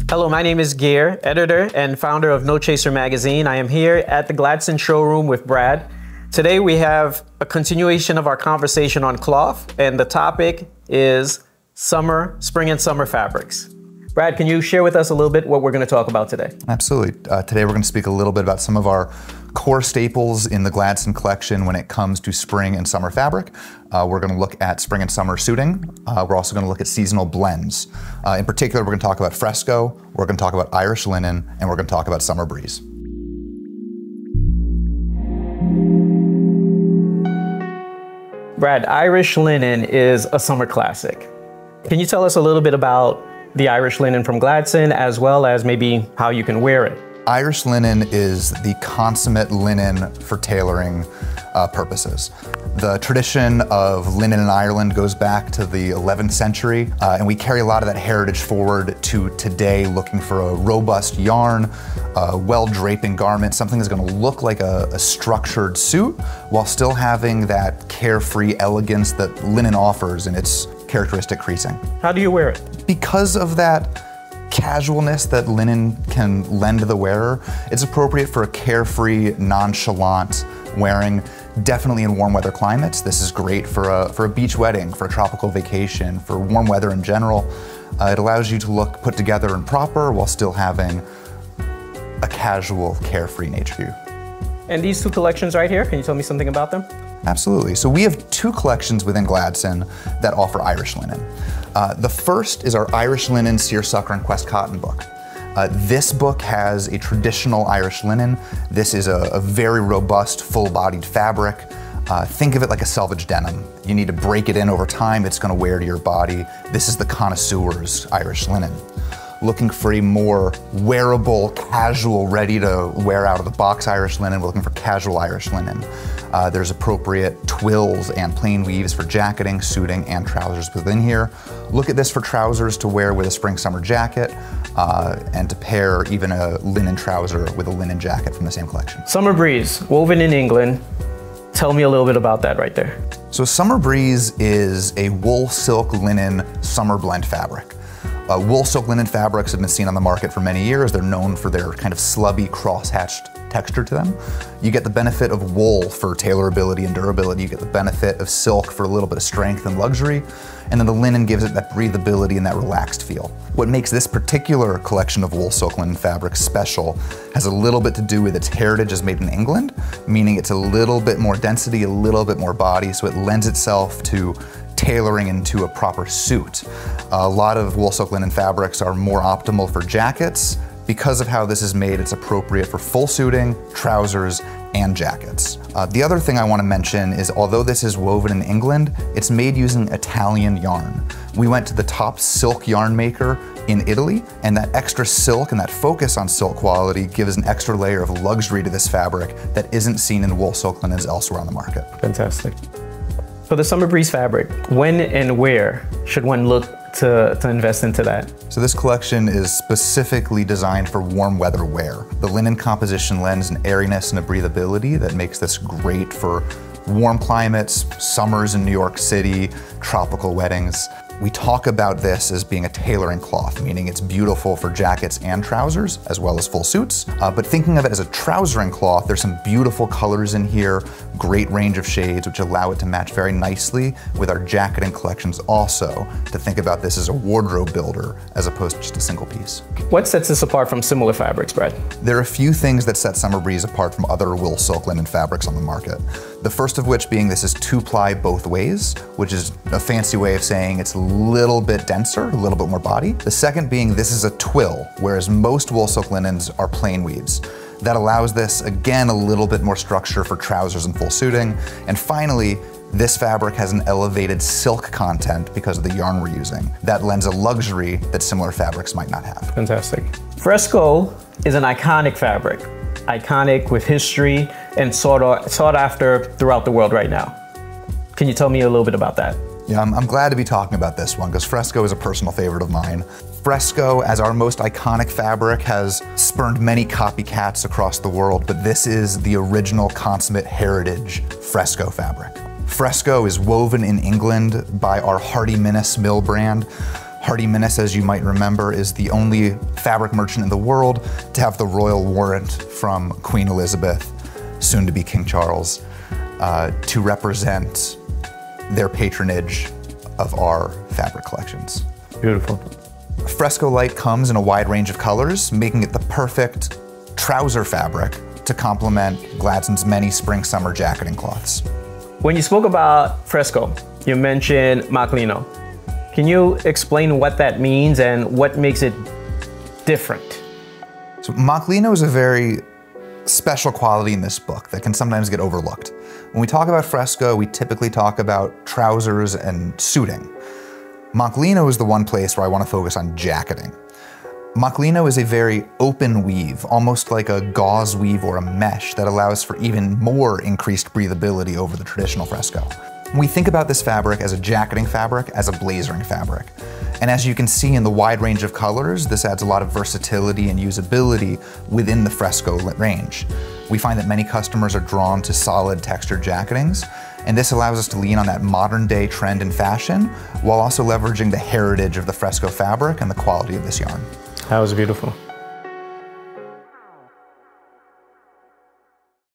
Hello, my name is Gear, editor and founder of No Chaser magazine. I am here at the Gladson showroom with Brad. Today we have a continuation of our conversation on cloth, and the topic is spring and summer fabrics. Brad, can you share with us a little bit what we're going to talk about today? Absolutely. Today we're going to speak a little bit about some of our core staples in the Gladson collection when it comes to spring and summer fabric. We're going to look at spring and summer suiting. We're also going to look at seasonal blends. In particular, we're going to talk about fresco, we're going to talk about Irish linen, and we're going to talk about summer breeze. Brad, Irish linen is a summer classic. Can you tell us a little bit about the Irish linen from Gladson, as well as maybe how you can wear it? Irish linen is the consummate linen for tailoring purposes. The tradition of linen in Ireland goes back to the 11th century, and we carry a lot of that heritage forward to today, looking for a robust yarn, a well-draping garment, something that's going to look like a structured suit, while still having that carefree elegance that linen offers in its characteristic creasing. How do you wear it? Because of that casualness that linen can lend to the wearer, it's appropriate for a carefree, nonchalant wearing. Definitely in warm weather climates. This is great for a beach wedding, for a tropical vacation, for warm weather in general. It allows you to look put together and proper while still having a casual, carefree nature to you. And these two collections right here, can you tell me something about them? Absolutely. So we have two collections within Gladson that offer Irish linen. The first is our Irish linen seersucker and quest cotton book. This book has a traditional Irish linen. This is a very robust, full-bodied fabric. Think of it like a selvage denim. You need to break it in over time. It's going to wear to your body. This is the connoisseur's Irish linen. Looking for a more wearable, casual, ready to wear out of the box Irish linen, we're looking for casual Irish linen. There's appropriate twills and plain weaves for jacketing, suiting, and trousers within here. Look at this for trousers to wear with a spring-summer jacket, and to pair even a linen trouser with a linen jacket from the same collection. Summer Breeze, woven in England. Tell me a little bit about that right there. So Summer Breeze is a wool silk linen summer blend fabric. Wool silk linen fabrics have been seen on the market for many years. They're known for their kind of slubby, cross-hatched texture to them. You get the benefit of wool for tailorability and durability. You get the benefit of silk for a little bit of strength and luxury. And then the linen gives it that breathability and that relaxed feel. What makes this particular collection of wool silk linen fabrics special has a little bit to do with its heritage as made in England, meaning it's a little bit more density, a little bit more body, so it lends itself to tailoring into a proper suit. A lot of wool silk linen fabrics are more optimal for jackets. Because of how this is made, it's appropriate for full suiting, trousers, and jackets. The other thing I want to mention is, although this is woven in England, it's made using Italian yarn. We went to the top silk yarn maker in Italy, and that extra silk and that focus on silk quality gives an extra layer of luxury to this fabric that isn't seen in wool silk linens elsewhere on the market. Fantastic. For the Summer Breeze fabric, when and where should one look to invest into that? So this collection is specifically designed for warm weather wear. The linen composition lends an airiness and a breathability that makes this great for warm climates, summers in New York City, tropical weddings. We talk about this as being a tailoring cloth, meaning it's beautiful for jackets and trousers, as well as full suits. But thinking of it as a trousering cloth, there's some beautiful colors in here, great range of shades, which allow it to match very nicely with our jacketing collections also, to think about this as a wardrobe builder, as opposed to just a single piece. What sets this apart from similar fabrics, Brad? There are a few things that set Summer Breeze apart from other wool silk linen fabrics on the market. The first of which being this is 2-ply both ways, which is a fancy way of saying it's a little bit denser, a little bit more body. The second being this is a twill, whereas most wool silk linens are plain weaves. That allows this, again, a little bit more structure for trousers and full suiting. And finally, this fabric has an elevated silk content because of the yarn we're using. That lends a luxury that similar fabrics might not have. Fantastic. Fresco is an iconic fabric. Iconic with history and sought after throughout the world right now. Can you tell me a little bit about that? Yeah, I'm glad to be talking about this one because fresco is a personal favorite of mine. Fresco, as our most iconic fabric, has spurned many copycats across the world, but this is the original consummate heritage fresco fabric. Fresco is woven in England by our Hardy Minnis mill brand. Hardy Minnis, as you might remember, is the only fabric merchant in the world to have the royal warrant from Queen Elizabeth, soon to be King Charles, to represent their patronage of our fabric collections. Beautiful. Fresco Light comes in a wide range of colors, making it the perfect trouser fabric to complement Gladson's many spring-summer jacketing cloths. When you spoke about Fresco, you mentioned Maclino. Can you explain what that means and what makes it different? So Maclino is a very special quality in this book that can sometimes get overlooked. When we talk about Fresco, we typically talk about trousers and suiting. Maclino is the one place where I want to focus on jacketing. Maclino is a very open weave, almost like a gauze weave or a mesh that allows for even more increased breathability over the traditional Fresco. We think about this fabric as a jacketing fabric, as a blazering fabric. And as you can see in the wide range of colors, this adds a lot of versatility and usability within the Fresco range. We find that many customers are drawn to solid textured jacketings, and this allows us to lean on that modern day trend in fashion, while also leveraging the heritage of the Fresco fabric and the quality of this yarn. That was beautiful.